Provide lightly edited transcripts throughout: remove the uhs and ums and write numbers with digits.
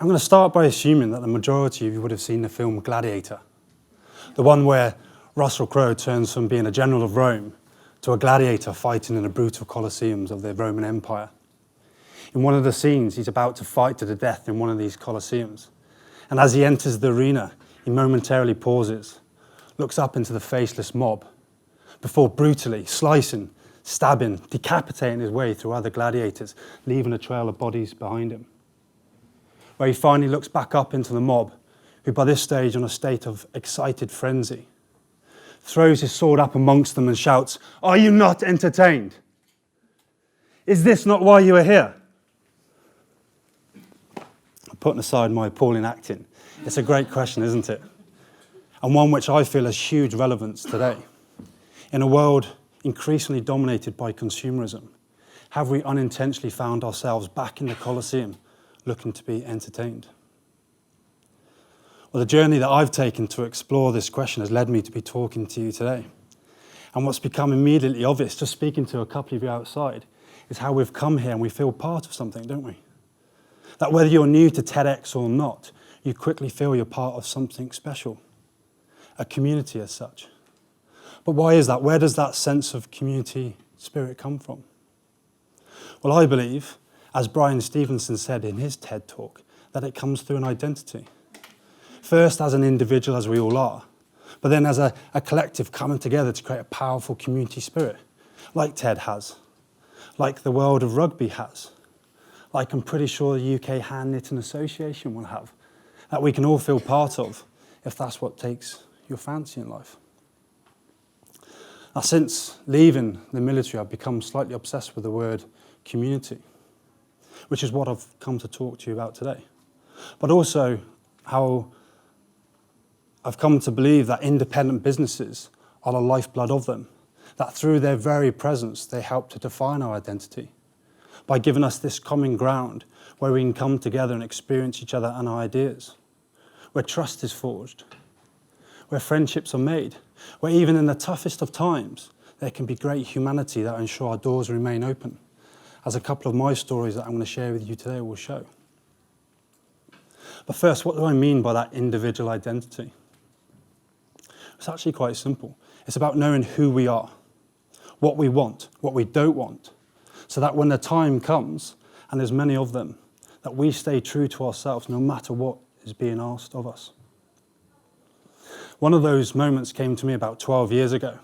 I'm going to start by assuming that the majority of you would have seen the film Gladiator, the one where Russell Crowe turns from being a general of Rome to a gladiator fighting in the brutal colosseums of the Roman Empire. In one of the scenes, he's about to fight to the death in one of these colosseums. And as he enters the arena, he momentarily pauses, looks up into the faceless mob, before brutally slicing, stabbing, decapitating his way through other gladiators, leaving a trail of bodies behind him. Where he finally looks back up into the mob, who by this stage are in a state of excited frenzy, throws his sword up amongst them and shouts, "Are you not entertained? Is this not why you are here?" Putting aside my appalling acting, it's a great question, isn't it? And one which I feel has huge relevance today. In a world increasingly dominated by consumerism, have we unintentionally found ourselves back in the Colosseum looking to be entertained? Well, the journey that I've taken to explore this question has led me to be talking to you today. And what's become immediately obvious, just speaking to a couple of you outside, is how we've come here and we feel part of something, don't we? That whether you're new to TEDx or not, you quickly feel you're part of something special, a community as such. But why is that? Where does that sense of community spirit come from? Well, I believe, as Brian Stevenson said in his TED talk, that it comes through an identity. First as an individual, as we all are, but then as a collective coming together to create a powerful community spirit, like TED has, like the world of rugby has, like I'm pretty sure the UK Hand Knitting Association will have, that we can all feel part of, if that's what takes your fancy in life. Now, since leaving the military, I've become slightly obsessed with the word community, which is what I've come to talk to you about today. But also how I've come to believe that independent businesses are the lifeblood of them, that through their very presence, they help to define our identity by giving us this common ground where we can come together and experience each other and our ideas, where trust is forged, where friendships are made, where even in the toughest of times, there can be great humanity that ensure our doors remain open, as a couple of my stories that I'm going to share with you today will show. But first, what do I mean by that individual identity? It's actually quite simple. It's about knowing who we are, what we want, what we don't want, so that when the time comes, and there's many of them, that we stay true to ourselves no matter what is being asked of us. One of those moments came to me about 12 years ago,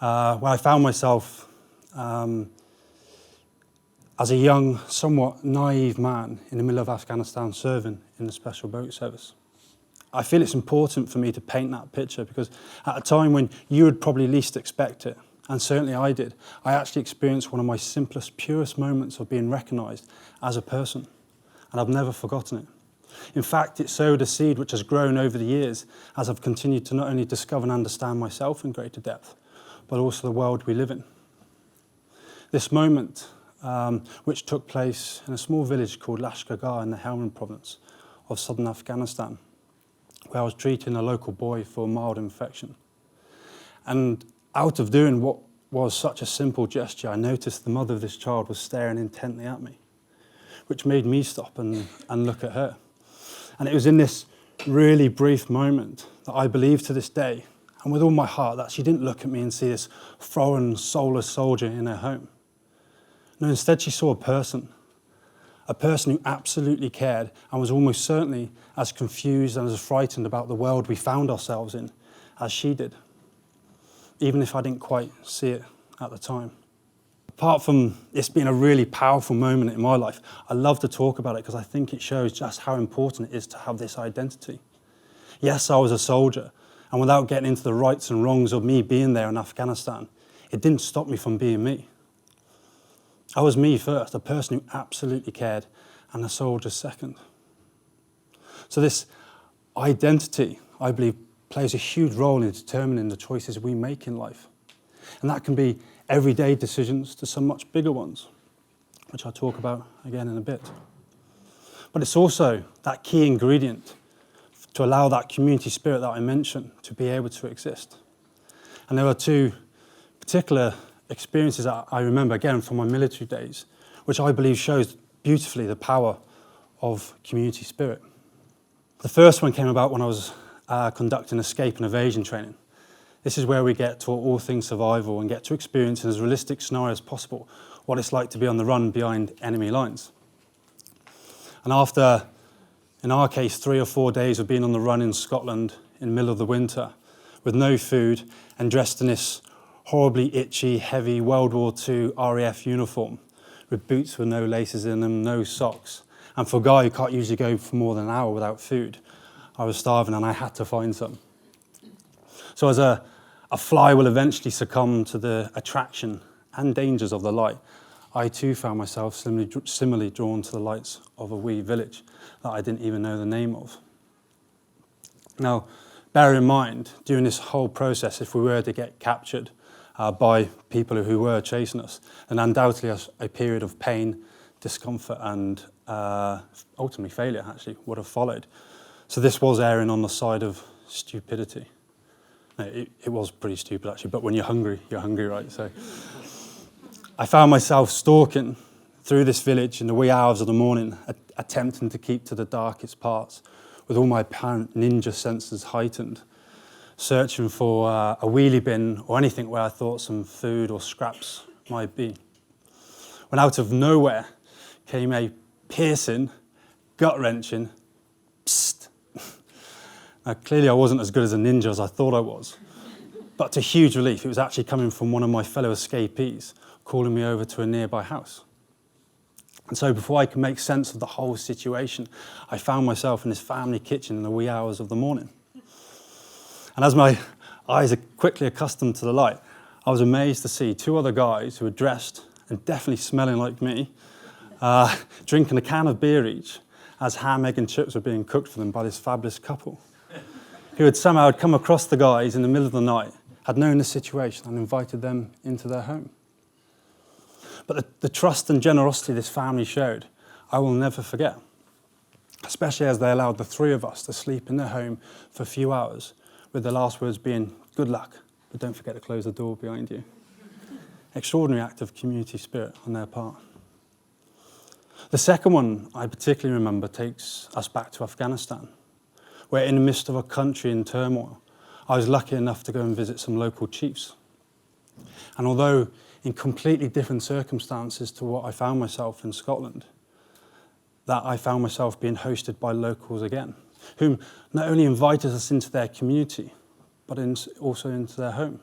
when I found myself as a young, somewhat naive man in the middle of Afghanistan serving in the Special Boat Service. I feel it's important for me to paint that picture because at a time when you would probably least expect it, and certainly I did, I actually experienced one of my simplest, purest moments of being recognised as a person, and I've never forgotten it. In fact, it sowed a seed which has grown over the years as I've continued to not only discover and understand myself in greater depth, but also the world we live in. This moment, which took place in a small village called Lashkargah in the Helmand province of southern Afghanistan, where I was treating a local boy for a mild infection. And out of doing what was such a simple gesture, I noticed the mother of this child was staring intently at me, which made me stop and look at her. And it was in this really brief moment that I believe to this day, and with all my heart, that she didn't look at me and see this foreign, soulless soldier in her home. No, instead she saw a person who absolutely cared and was almost certainly as confused and as frightened about the world we found ourselves in as she did, even if I didn't quite see it at the time. Apart from this being a really powerful moment in my life, I love to talk about it because I think it shows just how important it is to have this identity. Yes, I was a soldier, and without getting into the rights and wrongs of me being there in Afghanistan, it didn't stop me from being me. I was me first, a person who absolutely cared, and a soldier second. So this identity, I believe, plays a huge role in determining the choices we make in life. And that can be everyday decisions to some much bigger ones, which I'll talk about again in a bit. But it's also that key ingredient to allow that community spirit that I mentioned to be able to exist. And there are two particular experiences that I remember, again, from my military days, which I believe shows beautifully the power of community spirit. The first one came about when I was conducting escape and evasion training. This is where we get taught all things survival and get to experience in as realistic scenario as possible what it's like to be on the run behind enemy lines. And after, in our case, 3 or 4 days of being on the run in Scotland in the middle of the winter, with no food and dressed in this horribly itchy, heavy World War II RAF uniform, with boots with no laces in them, no socks. And for a guy who can't usually go for more than an hour without food, I was starving and I had to find some. So as a fly will eventually succumb to the attraction and dangers of the light, I too found myself similarly drawn to the lights of a wee village that I didn't even know the name of. Now, bear in mind, during this whole process, if we were to get captured by people who were chasing us, then undoubtedly a period of pain, discomfort, and ultimately failure actually would have followed. So this was erring on the side of stupidity. No, it was pretty stupid actually, but when you're hungry, right? So I found myself stalking through this village in the wee hours of the morning, attempting to keep to the darkest parts, with all my apparent ninja senses heightened, searching for a wheelie bin or anything where I thought some food or scraps might be. When out of nowhere came a piercing, gut-wrenching, psst. Now, clearly I wasn't as good as a ninja as I thought I was, but to huge relief, it was actually coming from one of my fellow escapees, calling me over to a nearby house. And so before I could make sense of the whole situation, I found myself in this family kitchen in the wee hours of the morning. And as my eyes are quickly accustomed to the light, I was amazed to see 2 other guys who were dressed and definitely smelling like me, drinking a can of beer each as ham, egg and chips were being cooked for them by this fabulous couple, who had somehow come across the guys in the middle of the night, had known the situation and invited them into their home. But the trust and generosity this family showed, I will never forget, especially as they allowed the 3 of us to sleep in their home for a few hours, with the last words being, "Good luck, but don't forget to close the door behind you." Extraordinary act of community spirit on their part. The second one I particularly remember takes us back to Afghanistan, where in the midst of a country in turmoil, I was lucky enough to go and visit some local chiefs. And although in completely different circumstances to what I found myself in Scotland, that I found myself being hosted by locals again, whom not only invited us into their community, but also into their home.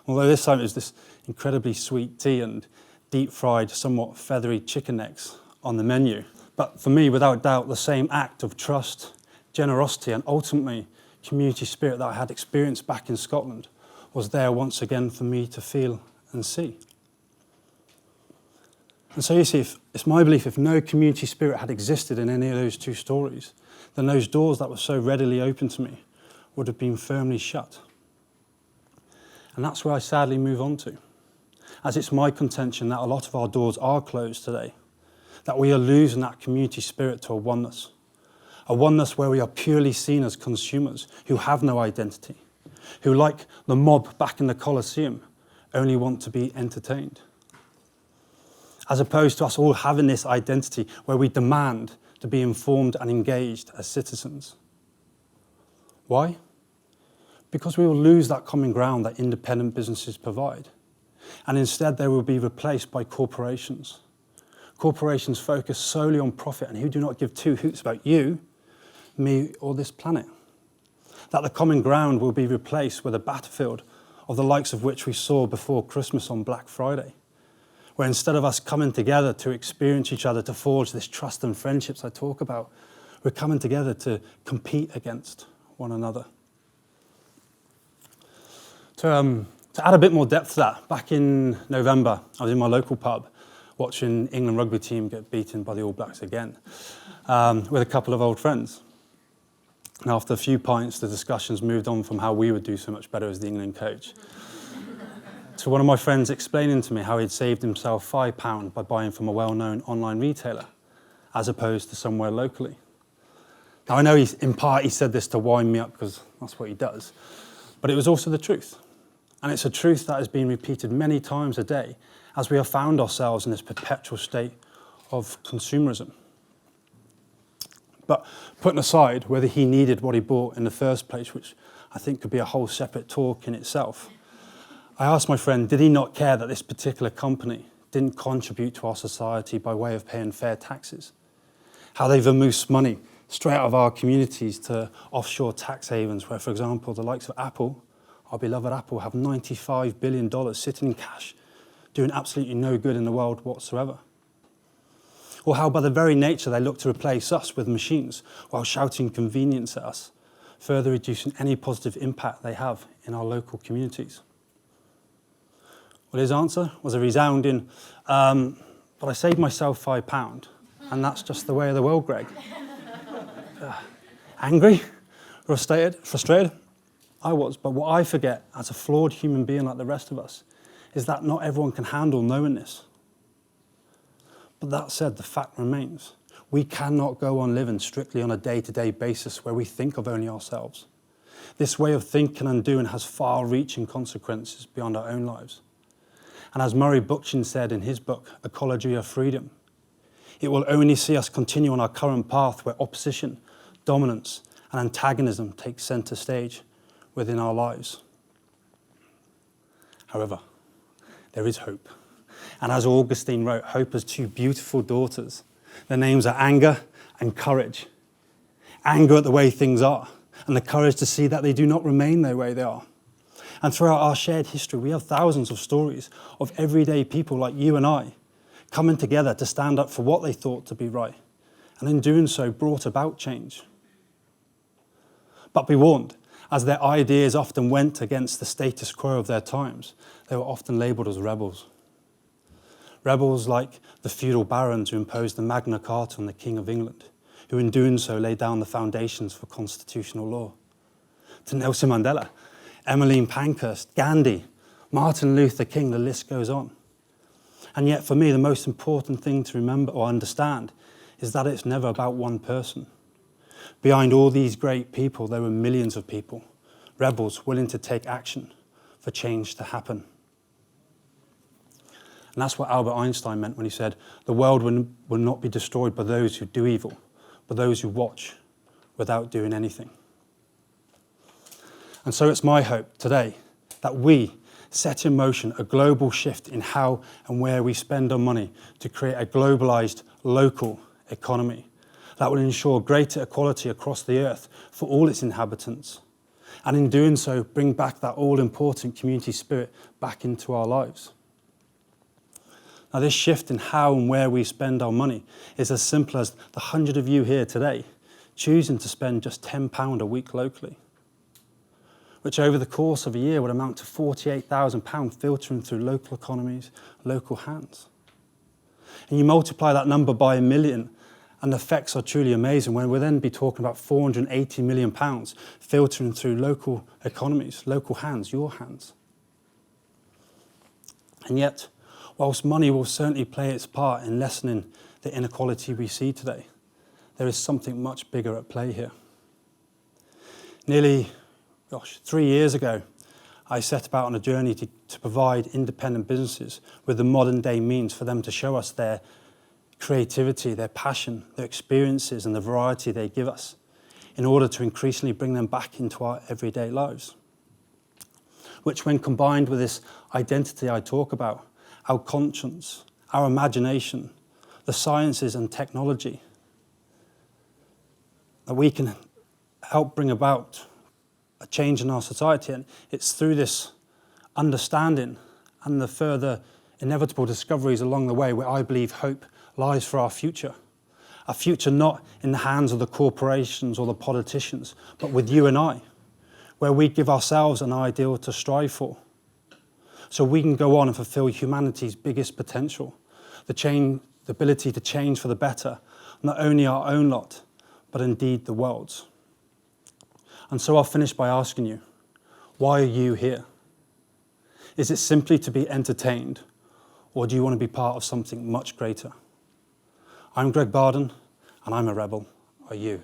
Although this time it was this incredibly sweet tea and deep-fried, somewhat feathery chicken necks on the menu. But for me, without doubt, the same act of trust, generosity, and ultimately community spirit that I had experienced back in Scotland was there once again for me to feel and see. And so you see, it's my belief if no community spirit had existed in any of those 2 stories, then those doors that were so readily open to me would have been firmly shut. And that's where I sadly move on to, as it's my contention that a lot of our doors are closed today, that we are losing that community spirit to a oneness where we are purely seen as consumers who have no identity, who, like the mob back in the Colosseum, only want to be entertained. As opposed to us all having this identity where we demand to be informed and engaged as citizens. Why? Because we will lose that common ground that independent businesses provide. And instead they will be replaced by corporations. Corporations focus solely on profit and who do not give 2 hoots about you, me, or this planet. That the common ground will be replaced with a battlefield of the likes of which we saw before Christmas on Black Friday, where instead of us coming together to experience each other, to forge this trust and friendships I talk about, we're coming together to compete against one another. To add a bit more depth to that, back in November, I was in my local pub watching England rugby team get beaten by the All Blacks again, with a couple of old friends. And after a few pints, the discussions moved on from how we would do so much better as the England coach, to one of my friends explaining to me how he'd saved himself £5 by buying from a well-known online retailer, as opposed to somewhere locally. Now I know in part he said this to wind me up because that's what he does, but it was also the truth. And it's a truth that has been repeated many times a day as we have found ourselves in this perpetual state of consumerism. But putting aside whether he needed what he bought in the first place, which I think could be a whole separate talk in itself, I asked my friend, did he not care that this particular company didn't contribute to our society by way of paying fair taxes? How they vamoose money straight out of our communities to offshore tax havens where, for example, the likes of Apple, our beloved Apple, have $95 billion sitting in cash, doing absolutely no good in the world whatsoever. Or how by the very nature they look to replace us with machines while shouting convenience at us, further reducing any positive impact they have in our local communities. Well, his answer was a resounding, but I saved myself £5, and that's just the way of the world, Greg. Angry? Frustrated? I was, but what I forget as a flawed human being like the rest of us is that not everyone can handle knowing this. But that said, the fact remains, we cannot go on living strictly on a day-to-day basis where we think of only ourselves. This way of thinking and doing has far-reaching consequences beyond our own lives. And as Murray Bookchin said in his book, Ecology of Freedom, it will only see us continue on our current path where opposition, dominance, and antagonism take centre stage within our lives. However, there is hope. And as Augustine wrote, hope has two beautiful daughters. Their names are anger and courage. Anger at the way things are, and the courage to see that they do not remain the way they are. And throughout our shared history, we have thousands of stories of everyday people like you and I coming together to stand up for what they thought to be right, and in doing so brought about change. But be warned, as their ideas often went against the status quo of their times, they were often labelled as rebels. Rebels like the feudal barons who imposed the Magna Carta on the King of England, who in doing so laid down the foundations for constitutional law. To Nelson Mandela, Emmeline Pankhurst, Gandhi, Martin Luther King, the list goes on. And yet for me, the most important thing to remember or understand is that it's never about one person. Behind all these great people, there were millions of people, rebels willing to take action for change to happen. And that's what Albert Einstein meant when he said, the world will not be destroyed by those who do evil, but those who watch without doing anything. And so it's my hope today that we set in motion a global shift in how and where we spend our money to create a globalised local economy that will ensure greater equality across the earth for all its inhabitants. And in doing so, bring back that all-important community spirit back into our lives. Now, this shift in how and where we spend our money is as simple as the 100 of you here today choosing to spend just £10 a week locally, which over the course of a year would amount to £48,000 filtering through local economies, local hands. And you multiply that number by 1 million, and the effects are truly amazing when we'll then be talking about £480 million filtering through local economies, local hands, your hands. And yet, whilst money will certainly play its part in lessening the inequality we see today, there is something much bigger at play here. Nearly 3 years ago, I set about on a journey to provide independent businesses with the modern day means for them to show us their creativity, their passion, their experiences and the variety they give us in order to increasingly bring them back into our everyday lives. Which when combined with this identity I talk about, our conscience, our imagination, the sciences and technology, that we can help bring about a change in our society. And it's through this understanding and the further inevitable discoveries along the way where I believe hope lies for our future. A future not in the hands of the corporations or the politicians, but with you and I, where we give ourselves an ideal to strive for. So we can go on and fulfill humanity's biggest potential, the ability to change for the better, not only our own lot, but indeed the world's. And so I'll finish by asking you, why are you here? Is it simply to be entertained, or do you want to be part of something much greater? I'm Greg Barden, and I'm a rebel. Are you?